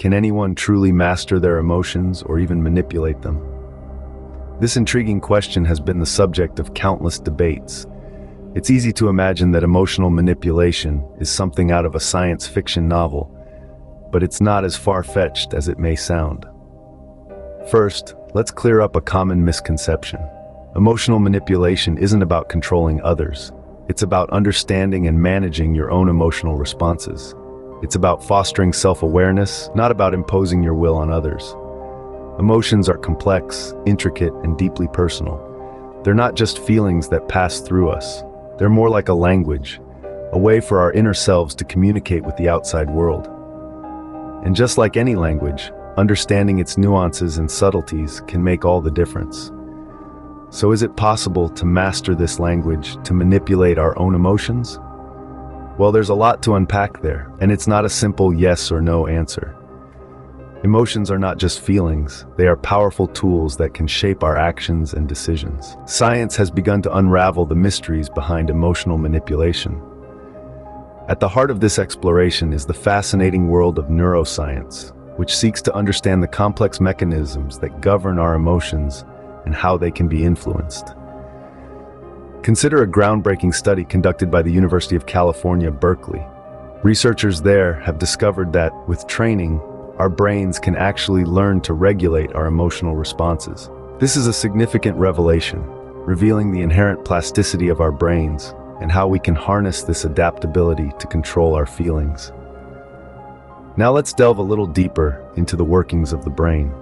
Can anyone truly master their emotions or even manipulate them? This intriguing question has been the subject of countless debates. It's easy to imagine that emotional manipulation is something out of a science fiction novel, but it's not as far-fetched as it may sound. First, let's clear up a common misconception. Emotional manipulation isn't about controlling others. It's about understanding and managing your own emotional responses. It's about fostering self-awareness, not about imposing your will on others. Emotions are complex, intricate, and deeply personal. They're not just feelings that pass through us. They're more like a language, a way for our inner selves to communicate with the outside world. And just like any language, understanding its nuances and subtleties can make all the difference. So is it possible to master this language to manipulate our own emotions? Well, there's a lot to unpack there, and it's not a simple yes or no answer. Emotions are not just feelings, they are powerful tools that can shape our actions and decisions. Science has begun to unravel the mysteries behind emotional manipulation. At the heart of this exploration is the fascinating world of neuroscience, which seeks to understand the complex mechanisms that govern our emotions and how they can be influenced. Consider a groundbreaking study conducted by the University of California, Berkeley. Researchers there have discovered that, with training, our brains can actually learn to regulate our emotional responses. This is a significant revelation, revealing the inherent plasticity of our brains and how we can harness this adaptability to control our feelings. Now let's delve a little deeper into the workings of the brain.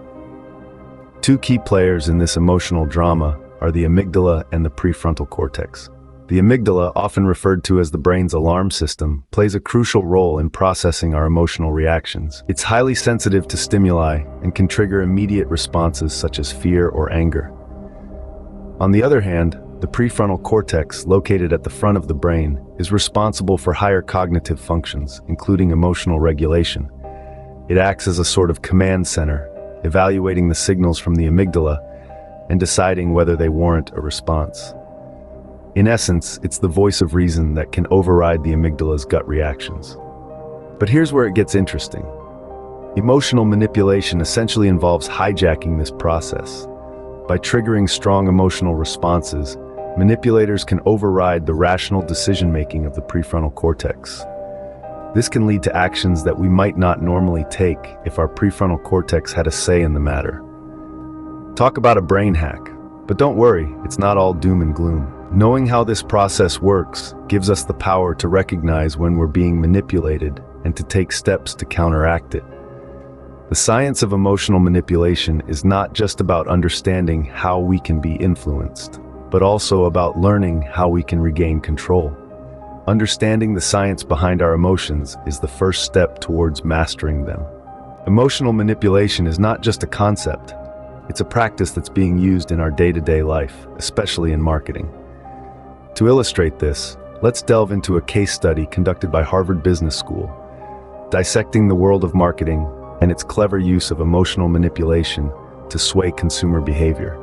Two key players in this emotional drama are the amygdala and the prefrontal cortex. The amygdala, often referred to as the brain's alarm system, plays a crucial role in processing our emotional reactions. It's highly sensitive to stimuli and can trigger immediate responses such as fear or anger. On the other hand, the prefrontal cortex, located at the front of the brain, is responsible for higher cognitive functions, including emotional regulation. It acts as a sort of command center, evaluating the signals from the amygdala and deciding whether they warrant a response. In essence, it's the voice of reason that can override the amygdala's gut reactions. But here's where it gets interesting. Emotional manipulation essentially involves hijacking this process. By triggering strong emotional responses, manipulators can override the rational decision-making of the prefrontal cortex. This can lead to actions that we might not normally take if our prefrontal cortex had a say in the matter. Talk about a brain hack. But don't worry, it's not all doom and gloom. Knowing how this process works gives us the power to recognize when we're being manipulated and to take steps to counteract it. The science of emotional manipulation is not just about understanding how we can be influenced, but also about learning how we can regain control. Understanding the science behind our emotions is the first step towards mastering them. Emotional manipulation is not just a concept. It's a practice that's being used in our day-to-day life, especially in marketing. To illustrate this, let's delve into a case study conducted by Harvard Business School, dissecting the world of marketing and its clever use of emotional manipulation to sway consumer behavior.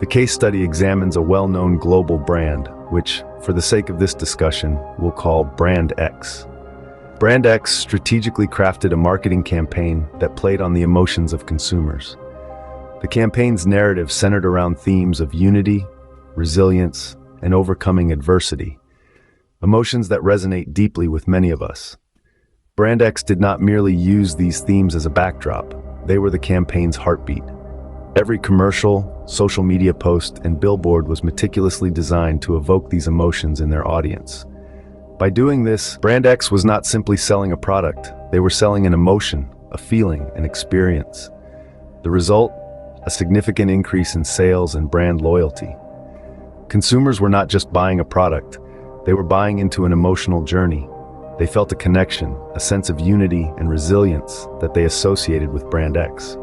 The case study examines a well-known global brand, which, for the sake of this discussion, we'll call Brand X. Brand X strategically crafted a marketing campaign that played on the emotions of consumers. The campaign's narrative centered around themes of unity, resilience, and overcoming adversity, emotions that resonate deeply with many of us. Brand X did not merely use these themes as a backdrop, they were the campaign's heartbeat. Every commercial, social media post, and billboard was meticulously designed to evoke these emotions in their audience. By doing this, Brand X was not simply selling a product, they were selling an emotion, a feeling, an experience. The result? A significant increase in sales and brand loyalty. Consumers were not just buying a product, they were buying into an emotional journey. They felt a connection, a sense of unity and resilience that they associated with Brand X.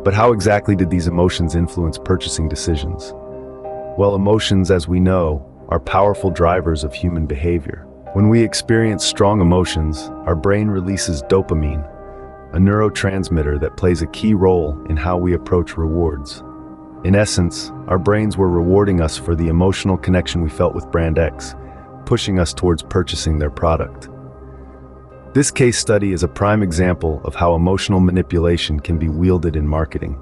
But how exactly did these emotions influence purchasing decisions? Well, emotions, as we know, are powerful drivers of human behavior. When we experience strong emotions, our brain releases dopamine, a neurotransmitter that plays a key role in how we approach rewards. In essence, our brains were rewarding us for the emotional connection we felt with Brand X, pushing us towards purchasing their product. This case study is a prime example of how emotional manipulation can be wielded in marketing.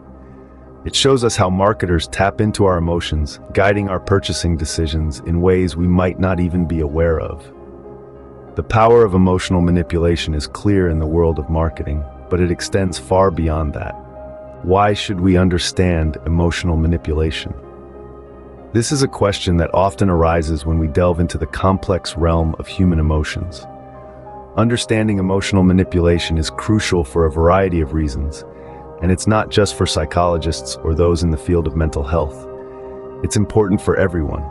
It shows us how marketers tap into our emotions, guiding our purchasing decisions in ways we might not even be aware of. The power of emotional manipulation is clear in the world of marketing, but it extends far beyond that. Why should we understand emotional manipulation? This is a question that often arises when we delve into the complex realm of human emotions. Understanding emotional manipulation is crucial for a variety of reasons, and it's not just for psychologists or those in the field of mental health. It's important for everyone.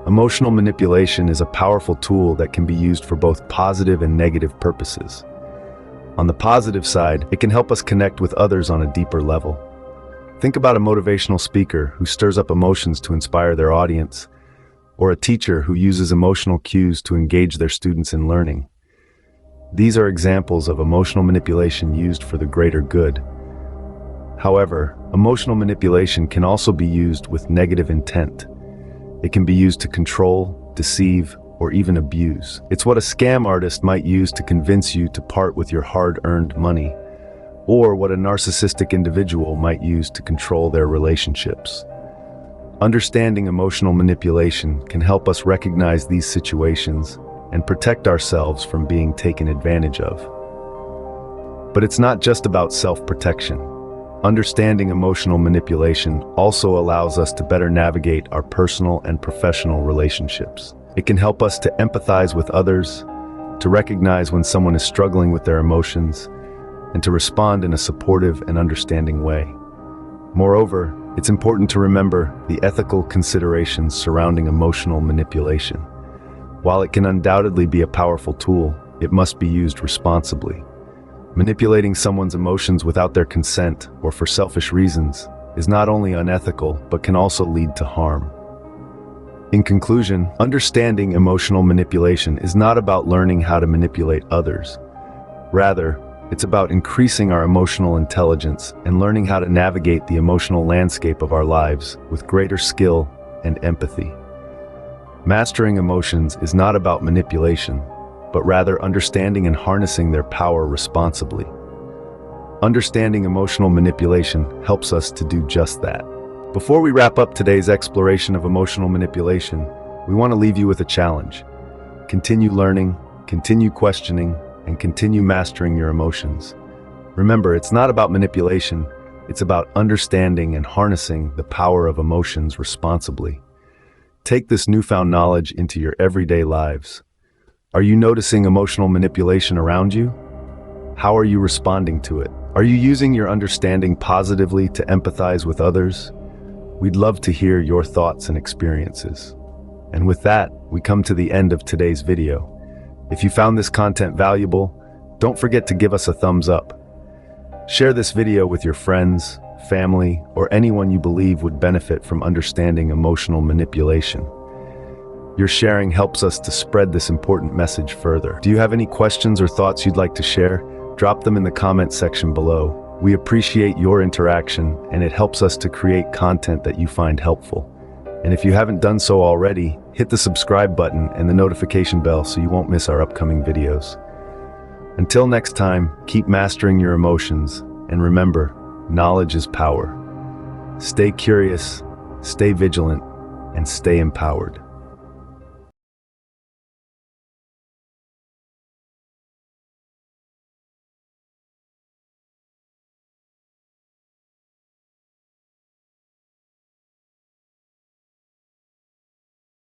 Emotional manipulation is a powerful tool that can be used for both positive and negative purposes. On the positive side, it can help us connect with others on a deeper level. Think about a motivational speaker who stirs up emotions to inspire their audience, or a teacher who uses emotional cues to engage their students in learning. These are examples of emotional manipulation used for the greater good. However, emotional manipulation can also be used with negative intent. It can be used to control, deceive, or even abuse. It's what a scam artist might use to convince you to part with your hard-earned money, or what a narcissistic individual might use to control their relationships. Understanding emotional manipulation can help us recognize these situations and protect ourselves from being taken advantage of. But it's not just about self-protection. Understanding emotional manipulation also allows us to better navigate our personal and professional relationships. It can help us to empathize with others, to recognize when someone is struggling with their emotions, and to respond in a supportive and understanding way. Moreover, it's important to remember the ethical considerations surrounding emotional manipulation. While it can undoubtedly be a powerful tool, it must be used responsibly. Manipulating someone's emotions without their consent or for selfish reasons is not only unethical, but can also lead to harm. In conclusion, understanding emotional manipulation is not about learning how to manipulate others. Rather, it's about increasing our emotional intelligence and learning how to navigate the emotional landscape of our lives with greater skill and empathy. Mastering emotions is not about manipulation, but rather understanding and harnessing their power responsibly. Understanding emotional manipulation helps us to do just that. Before we wrap up today's exploration of emotional manipulation, we want to leave you with a challenge. Continue learning, continue questioning, and continue mastering your emotions. Remember, it's not about manipulation, it's about understanding and harnessing the power of emotions responsibly. Take this newfound knowledge into your everyday lives. Are you noticing emotional manipulation around you? How are you responding to it? Are you using your understanding positively to empathize with others? We'd love to hear your thoughts and experiences. And with that, we come to the end of today's video. If you found this content valuable, don't forget to give us a thumbs up. Share this video with your friends, family, or anyone you believe would benefit from understanding emotional manipulation. Your sharing helps us to spread this important message further. Do you have any questions or thoughts you'd like to share? Drop them in the comment section below. We appreciate your interaction, and it helps us to create content that you find helpful. And if you haven't done so already, hit the subscribe button and the notification bell so you won't miss our upcoming videos. Until next time, keep mastering your emotions, and remember, knowledge is power. Stay curious, stay vigilant, and stay empowered.